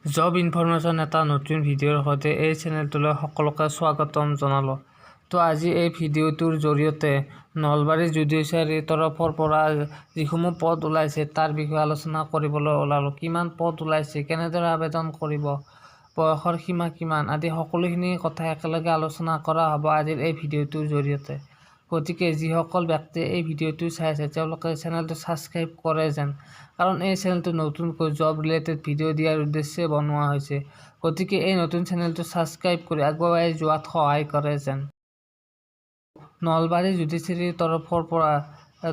Job information এটা নতুন ভিডিঅ'ৰ সৈতে এই চেনেলটোলৈ সকলোকে স্বাগতম জনালোঁ। তো আজি এই ভিডিঅ'টোৰ জৰিয়তে নলবাৰী জুডিচিয়াৰীৰ তৰফৰ পৰা যিসমূহ পদ ওলাইছে তাৰ বিষয়ে আলোচনা কৰিবলৈ ওলালোঁ। কিমান পদ ওলাইছে, কেনেদৰে আবেদন কৰিব, বয়সৰ সীমা কিমান আদি সকলোখিনি কথা একেলগে আলোচনা কৰা হ'ব আজিৰ এই ভিডিঅ'টোৰ জৰিয়তে। গতিকে যিসকল ব্যক্তিয়ে এই ভিডিঅ'টো চাই আছে তেওঁলোকে চেনেলটো ছাবস্ক্ৰাইব কৰে যেন, কাৰণ এই চেনেলটো নতুনকৈ জব ৰিলেটেড ভিডিঅ' দিয়াৰ উদ্দেশ্যে বনোৱা হৈছে। গতিকে এই নতুন চেনেলটো ছাবস্ক্ৰাইব কৰি আগুৱাই যোৱাত সহায় কৰে যেন। নলবাৰী জুডিচিয়াৰীৰ তৰফৰ পৰা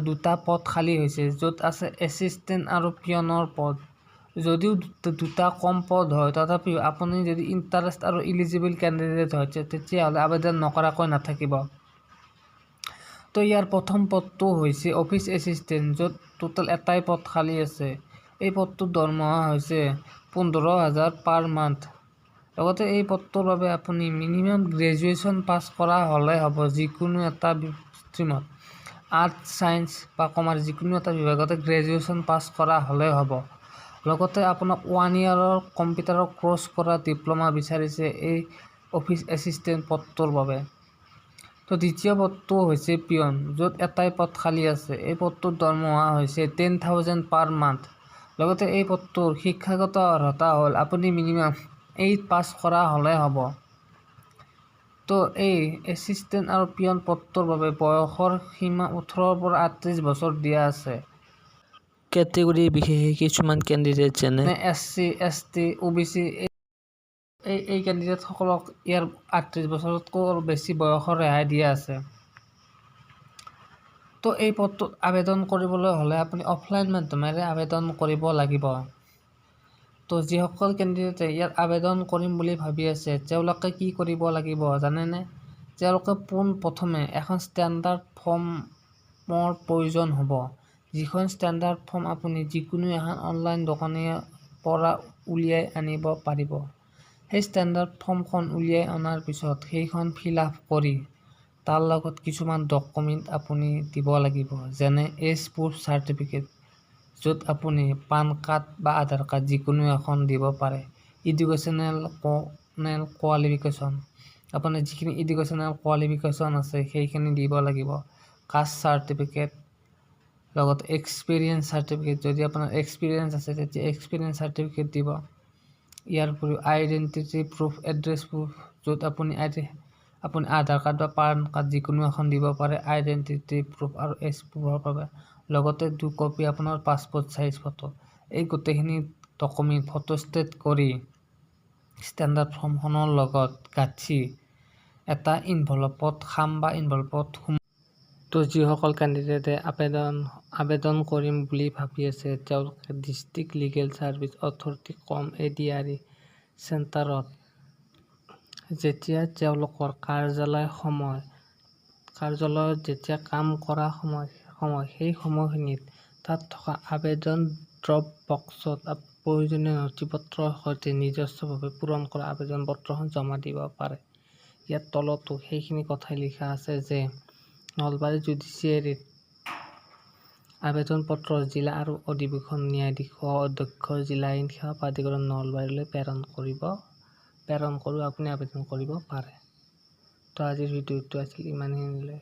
দুটা পদ খালী হৈছে, য'ত আছে এছিষ্টেণ্ট আৰু পিয়নৰ পদ। যদিও দুটা কম পদ হয়, তথাপিও আপুনি যদি ইণ্টাৰেষ্ট আৰু ইলিজিবল কেণ্ডিডেট হয় তেতিয়াহ'লে আবেদন নকৰাকৈ নাথাকিব। তো ইয়াৰ প্ৰথম পদটো হৈছে অফিচ এছিষ্টেণ্ট, য'ত টোটেল এটাই পদ খালী আছে। এই পদটোৰ দৰমহা হৈছে 15,000 পাৰ মান্থ। লগতে এই পদটোৰ বাবে আপুনি মিনিমাম গ্ৰেজুৱেশ্যন পাছ কৰা হ'লে হ'ব, যিকোনো এটা ষ্ট্ৰীমত। আৰ্টছ, ছায়েন্স বা কমাৰ্চ যিকোনো এটা বিভাগতে গ্ৰেজুৱেশ্যন পাছ কৰা হ'লে হ'ব। লগতে আপোনাক 1 ইয়াৰৰ কম্পিউটাৰৰ কোৰ্চ কৰা ডিপ্ল'মা বিচাৰিছে এই অফিচ এছিষ্টেণ্ট পদটোৰ বাবে। তো দ্বিতীয় পদটো হৈছে পিয়ন, য'ত এটাই পদ খালী আছে। এই পদটোৰ দৰমহা হৈছে 10,000 পাৰ মান্থ। লগতে এই পদটোৰ শিক্ষাগত অৰ্হতা হ'ল আপুনি মিনিমাম 8 পাছ কৰা হ'লে হ'ব। তো এই এছিষ্টেণ্ট আৰু পিয়ন পদটোৰ বাবে বয়সৰ সীমা 18 পৰা 38 বছৰ দিয়া আছে। কেটেগৰী বিশেষে কিছুমান কেণ্ডিডেট যেনে SC, ST, OBC এই কেণ্ডিডেটসকলক ইয়াৰ 38 বছৰতকৈ বেছি বয়সৰ ৰেহাই দিয়া আছে। তো এই পদটোত আবেদন কৰিবলৈ হ'লে আপুনি অফলাইন মাধ্যমেৰে আবেদন কৰিব লাগিব। তো যিসকল কেণ্ডিডেটে ইয়াত আবেদন কৰিম বুলি ভাবি আছে তেওঁলোকে কি কৰিব লাগিব জানেনে? তেওঁলোকে পোনপ্ৰথমে এখন ষ্টেণ্ডাৰ্ড ফৰ্মৰ প্ৰয়োজন হ'ব। যিখন ষ্টেণ্ডাৰ্ড ফৰ্ম আপুনি যিকোনো এখন অনলাইন দোকানৰ পৰা উলিয়াই আনিব পাৰিব। সেই ষ্টেণ্ডাৰ্ড ফৰ্মখন উলিয়াই অনাৰ পিছত সেইখন ফিল আপ কৰি তাৰ লগত কিছুমান ডকুমেণ্ট আপুনি দিব লাগিব, যেনে এজ প্ৰুফ চাৰ্টিফিকেট, য'ত আপুনি পান কাৰ্ড বা আধাৰ কাৰ্ড যিকোনো এখন দিব পাৰে। এডুকেশ্যনেল কোৱালিফিকেশ্যন, আপোনাৰ যিখিনি এডুকেশ্যনেল কোৱালিফিকেশ্যন আছে সেইখিনি দিব লাগিব। কাষ্ট চাৰ্টিফিকেট, লগত এক্সপিৰিয়েঞ্চ চাৰ্টিফিকেট, যদি আপোনাৰ এক্সপিৰিয়েঞ্চ আছে তেতিয়া এক্সপিৰিয়েঞ্চ চাৰ্টিফিকেট দিব। ইয়াৰ উপৰিও আইডেণ্টিটি প্ৰুফ, এড্ৰেছ প্ৰুফ, য'ত আপুনি আধাৰ কাৰ্ড বা পান কাৰ্ড যিকোনো এখন দিব পাৰে আইডেণ্টিটি প্ৰুফ আৰু এজ প্ৰুফৰ বাবে। লগতে 2 কপি আপোনাৰ পাছপৰ্ট চাইজ ফটো। এই গোটেইখিনি ডকুমেণ্ট ফটোষ্টেট কৰি ষ্টেণ্ডাৰ্ড ফৰ্মখনৰ লগত গাঁঠি এটা ইনভলপত খাম বা ইনভলপত তো যিসকল কেণ্ডিডেটে আবেদন কৰিম বুলি ভাবি আছে তেওঁলোকে district legal service authority ADRE চেণ্টাৰত যেতিয়া তেওঁলোকৰ কাৰ্যালয়ত যেতিয়া কাম কৰা সময় সেই সময়খিনিত তাত থকা আবেদন ড্ৰপ বক্সত প্ৰয়োজনীয় নথিপত্ৰৰ সৈতে নিজস্বভাৱে পূৰণ কৰা আবেদন পত্ৰখন জমা দিব পাৰে। ইয়াত তলতো সেইখিনি কথাই লিখা আছে যে নলবাৰী জুডিচিয়াৰীত আবেদন পত্ৰ জিলা আৰু অধিৱেশন ন্যায়াধীশ অধ্যক্ষ জিলা আইন সেৱা প্ৰাধিকৰণ নলবাৰীলৈ প্ৰেৰণ কৰি আপুনি আবেদন কৰিব পাৰে। তো আজিৰ ভিডিঅ'টো আছিল ইমানখিনিলৈ।